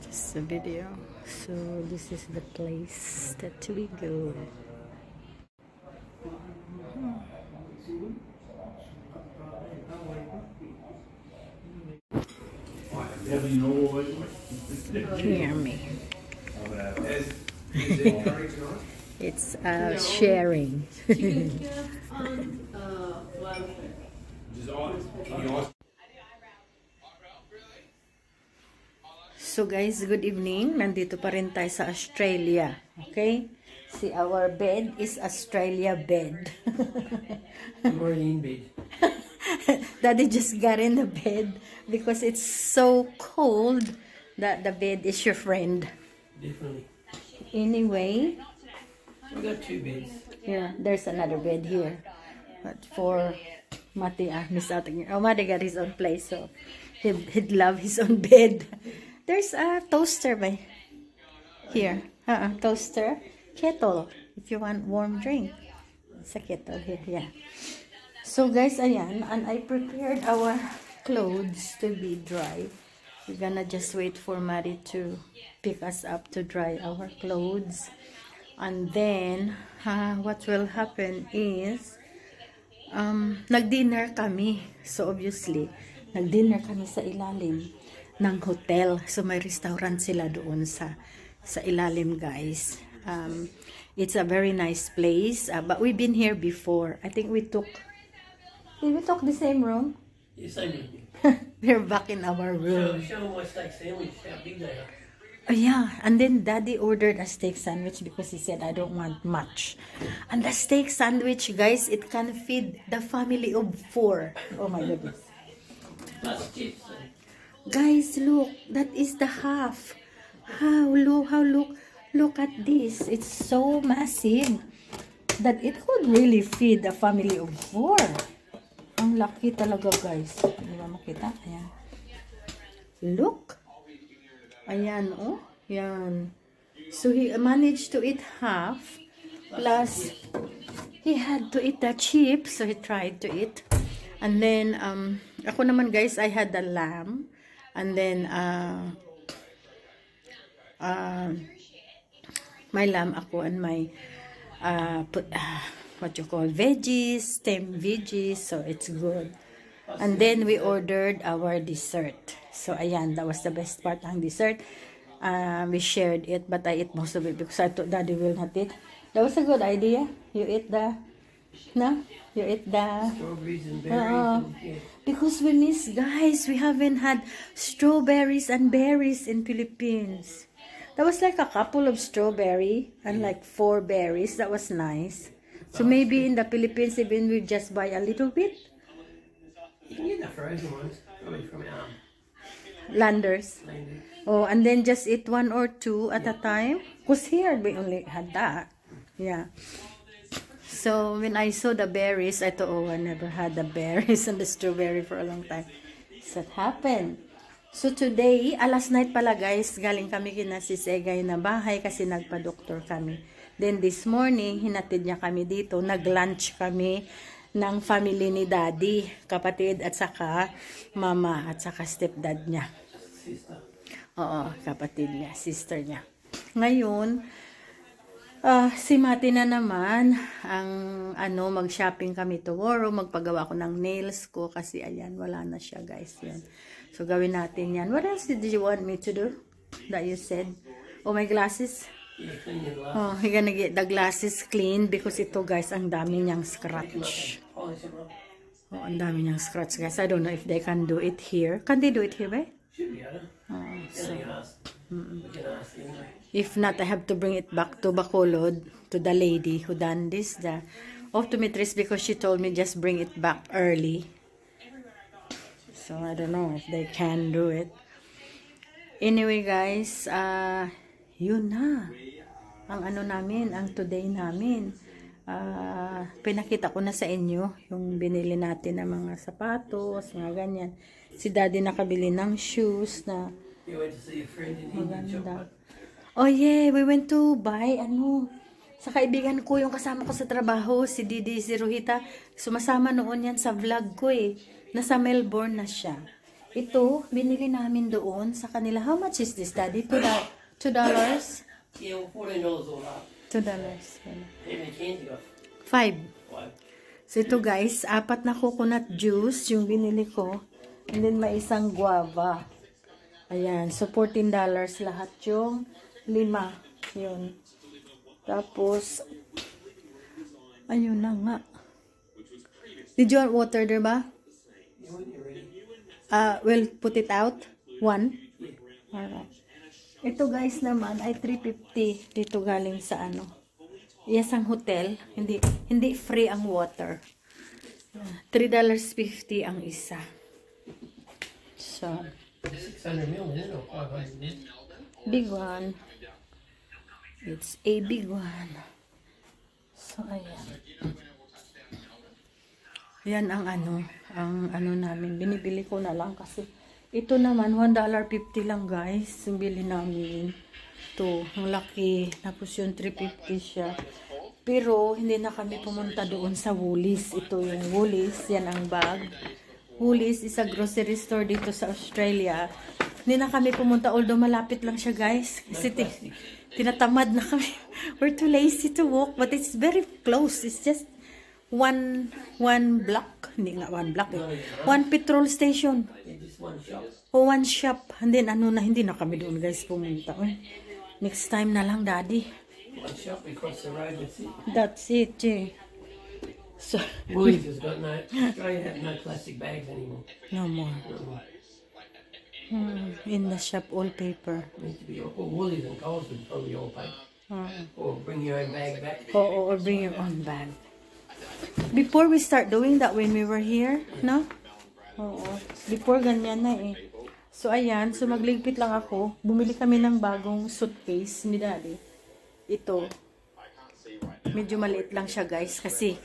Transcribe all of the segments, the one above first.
Just a video. So this is the place that we go. Hear me. It's sharing. So guys, good evening. Nandito pa rin tayo sa Australia. Okay? See, our bed is Australia bed. I'm already in bed. Daddy just got in the bed because it's so cold that the bed is your friend. Definitely. Anyway. We got two beds. Yeah, there's another bed here. But for Mati, miss out. Oh, Mati got his own place, so he'd love his own bed. There's a toaster by here. Toaster, kettle. If you want warm drink, it's a kettle here. Yeah. So guys, ayan, and I prepared our clothes to be dry. We're gonna just wait for Mari to pick us up to dry our clothes, and then what will happen is nag-dinner kami. So obviously, nag-dinner kami sa ilalim ng hotel. So may restaurant sila doon sa ilalim, guys. It's a very nice place, but we've been here before. I think did we took the same room? Yes, I did. We're back in our room. Show them my steak sandwich, how big they are. Oh, yeah, and then Daddy ordered a steak sandwich because he said, I don't want much. And the steak sandwich, guys, it can feed the family of 4. Oh my goodness. That's chips. Guys, look, that is the half. Look at this. It's so massive that it could really feed a family of 4. Ang laki talaga, guys. Hindi ba makita? Ayan. Look. Ayan, oh. Yan. So he managed to eat half. Plus, he had to eat the chips. So he tried to eat. And then, ako naman, guys, I had the lamb. And then, my lamb ako and my, what you call, veggies, steamed veggies. So, it's good. And then, we ordered our dessert. So, ayan, that was the best part ng dessert. We shared it, but I ate most of it because I thought Daddy will not eat. That was a good idea. You eat the, no? You eat the strawberries and berries. Yeah. Because we miss, guys, we haven't had strawberries and berries in Philippines. That was like a couple of strawberry and like 4 berries. That was nice. So maybe in the Philippines, even we just buy a little bit. You can get the frozen ones, probably from Landers. Oh, and then just eat 1 or 2 at a time. Because here we only had that. Yeah. So, when I saw the berries, I thought, oh, I never had the berries and the strawberry for a long time. So, that happened. So, today, last night pala, guys, galing kami kina Sis Egay na bahay kasi nagpa-doktor kami. Then, this morning, hinatid niya kami dito. Nag-lunch kami ng family ni Daddy, kapatid at saka mama at saka stepdad niya. Sister. Oo, kapatid niya, sister niya. Ngayon, si Mati na naman, mag-shopping kami tomorrow, magpagawa ko ng nails ko, kasi ayan, wala na siya, guys, yan. So, gawin natin yan. What else did you want me to do? That you said? Oh, my glasses? Yeah, clean your glasses. Oh, you're gonna get the glasses clean, because ito, guys, ang dami niyang scratch. Polish them up. Oh, ang dami niyang scratch, guys. I don't know if they can do it here. Can they do it here, ba? Should be able to. So, We can ask anyway. if not, I have to bring it back to Bacolod, to the lady who done this, the optometrist, because she told me just bring it back early. So, I don't know if they can do it. Anyway, guys, yun na. Ang ang today namin. Pinakita ko na sa inyo yung binili natin ng mga sapatos, mga ganyan. Si Daddy nakabili ng shoes na You went to see a friend in India. Oh yeah, we went to buy sa kaibigan ko, yung kasama ko sa trabaho, si Didi, si Ruhita. Sumasama noon yan sa vlog ko eh. Nasa Melbourne na siya. Ito, binili namin doon sa kanila. How much is this, Daddy? $2? Yeah, well, $14 all up. $2. How many cans you got? 5. Five. So ito guys, 4 na coconut juice yung binili ko. And then may isang guava. Ayan, so $14 lahat yung 5. Yun. Tapos, ayun na nga. Did you want water there ba? You want it ready? We'll put it out. 1. Alright. Ito guys naman ay $3.50 dito galing sa ano. Yes, ang hotel. Hindi free ang water. $3.50 ang isa. So, 600 mil, isn't it? Or 500 mil? big one. It's a big one. So, ayan. Yan ang ano namin. Binibili ko na lang kasi ito naman, $1.50 lang guys. Yung bili namin. Ito, ang laki. Tapos yung $3.50 siya. Pero, hindi na kami pumunta doon sa Woolies. Ito yung Woolies. Yan ang bag. Woolies is a grocery store dito sa Australia. Hindi na kami pumunta. Although malapit lang siya guys. Kasi tinatamad na kami. We're too lazy to walk. But it's very close. It's just one block. Hindi nga one block eh. One petrol station. Yeah, just one shop. O one shop. And then hindi na kami doon guys pumunta. Next time na lang, Daddy. One shop across the road, that's it. That's it, eh. So, Woolies has got no, Australia have no plastic bags anymore. no more. In the shop, all paper. Needs to be, or Woolies and Coles would probably all pay. Or bring your own bag back. Or bring your own bag. Before we start doing that when we were here, no? Oo. Before ganyan na eh. So, ayan. So, magligpit lang ako. Bumili kami ng bagong suitcase ni Daddy. Ito. Medyo maliit lang siya, guys. Kasi,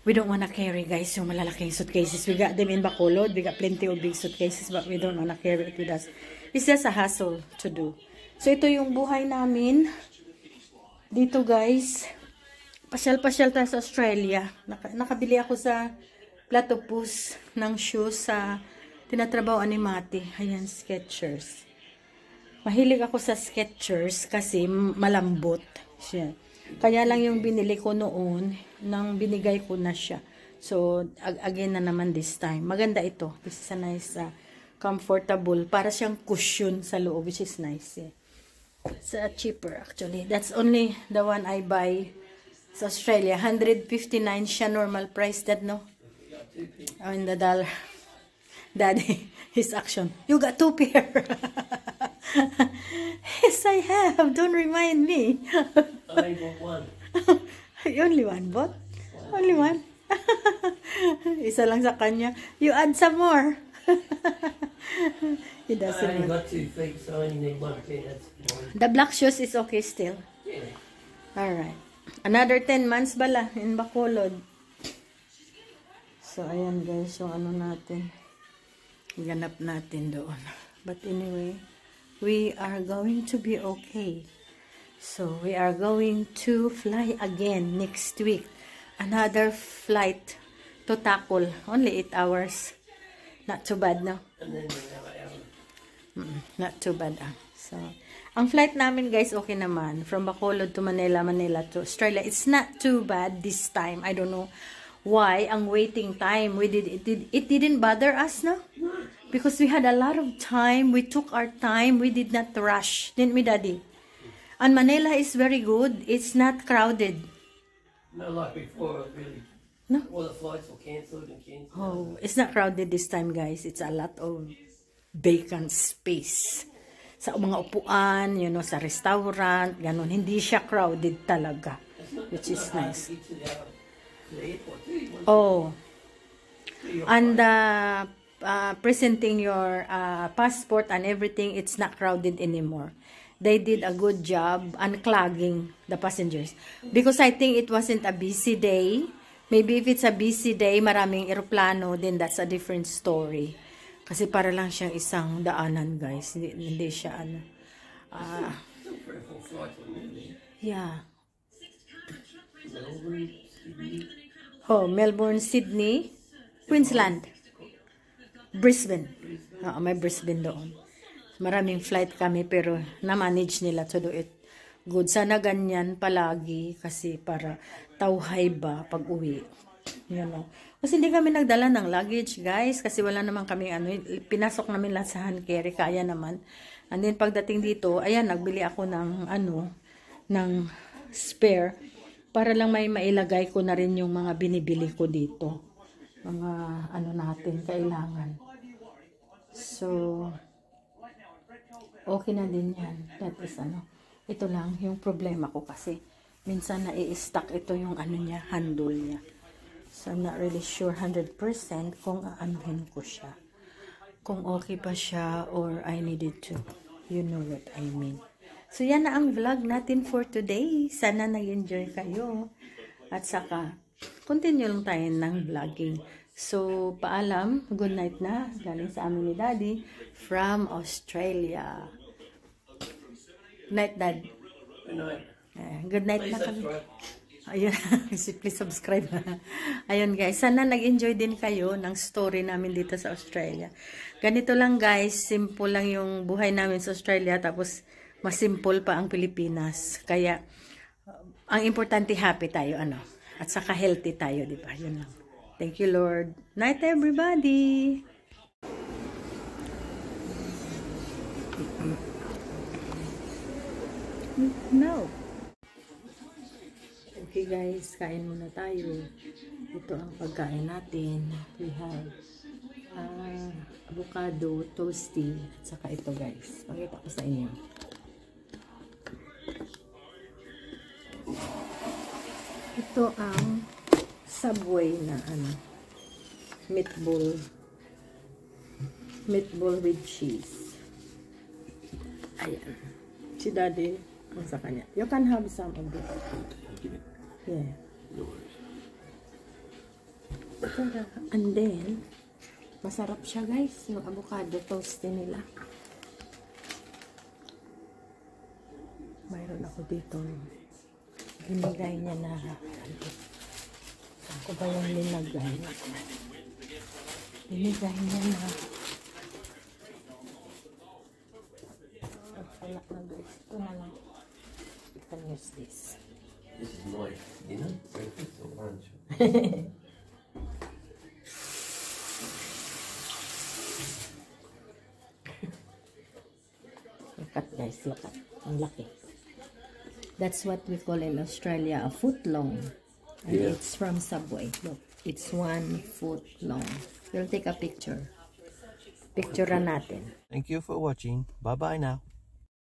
we don't wanna carry, guys, yung malalaking suitcases. We got them in Bacolod. We got plenty of big suitcases, but we don't wanna carry it with us. It's just a hassle to do. So, ito yung buhay namin. Dito, guys. Pasyal-pasyal tayo sa Australia. Nakabili ako sa Platypus ng shoes sa tinatrabahoan ni Mati. Ayan, Skechers. Mahilig ako sa Skechers kasi malambot siya. Kaya lang yung binili ko noon, nang binigay ko na siya. So, again na naman this time. Maganda ito. This is a nice, comfortable. Para siyang cushion sa loob, which is nice. Eh. It's cheaper actually. That's only the one I buy sa Australia. $159 siya normal price, that no? Oh, in the dollar. Daddy, his action. You got 2 pair. Yes, I have. Don't remind me. I bought one. Only one, bot? Only one? Isa lang sa kanya. You add some more. He I doesn't only want. got 2 feet, so I only need 1 pair. That's fine. The black shoes is okay still. Yeah. Alright. Another 10 months bala in Bacolod. So, ayan guys, yung ano natin. Ganap natin doon. But anyway, we are going to be okay. So, we are going to fly again next week. Another flight to tackle. Only 8 hours. Not too bad, no? And then we have an hour. Not too bad, So, ang flight namin, guys, okay naman. From Bacolod to Manila, Manila to Australia. It's not too bad this time. I don't know why. Ang waiting time, it didn't bother us, no? Because we had a lot of time. We took our time. We did not rush. Didn't we, Daddy? And Manila is very good. It's not crowded. Not like before, really. No? All the flights were cancelled and cancelled. Oh, it's not crowded this time, guys. It's a lot of vacant space. Sa mga upuan, you know, sa restaurant, ganun. Hindi siya crowded talaga. Which is nice. Get to the airport too. Oh. And presenting your passport and everything, it's not crowded anymore. They did a good job unclogging the passengers. Because I think it wasn't a busy day. Maybe if it's a busy day, maraming eroplano, then that's a different story. Kasi para lang siyang isang daanan, guys. Hindi siya ano. Yeah. Oh, Melbourne, Sydney, Queensland, Brisbane. May Brisbane doon. Maraming flight kami pero na-manage nila to do it good. Sana ganyan palagi kasi para tauhay ba pag uwi. You know. Kasi hindi kami nagdala ng luggage, guys. Kasi wala naman kami pinasok namin lahat sa hand carry. Kaya naman. And then pagdating dito, ayan, nagbili ako ng ng spare. Para lang may mailagay ko na rin yung mga binibili ko dito. Mga natin, kailangan. So, okay na din yan. That is ito lang yung problema ko kasi minsan na-i-stuck ito yung niya, handle niya. So, I'm not really sure 100% kung aanuhin ko siya. Kung okay pa siya or I needed to. You know what I mean. So, yan na ang vlog natin for today. Sana nag-enjoy kayo. At saka, continue lang tayo ng vlogging. So, paalam. Good night na. Galing sa amin ni Daddy from Australia. Night, Dad. Good night na kami. Ayun, please subscribe. Ayun guys, sana nag-enjoy din kayo ng story namin dito sa Australia. Ganito lang guys, simple lang yung buhay namin sa Australia, tapos mas simple pa ang Pilipinas. Kaya, ang importante happy tayo, at saka healthy tayo, di ba? Yun lang. Thank you, Lord. Night, everybody! No. Okay guys, kain muna tayo. Ito ang pagkain natin. We have avocado, toasty, at saka ito guys. Pakita ko sa inyo. Ito ang Subway na meatball with cheese. Ayan. Si Daddy ang sa kanya. You can have some of this. Yeah. And then, masarap siya guys, yung avocado toast nila. Mayroon ako dito. Binigay niya na. Ako ba yung linagay? Binigay niya na. Wala na guys. Ito na lang. You can use this. This is my dinner, breakfast or lunch? Look at guys, look at. Ang laki. That's what we call in Australia a foot long. And yeah. It's from Subway. Look, it's 1 foot long. We'll take a picture. Picture natin. Thank you for watching. Bye-bye now.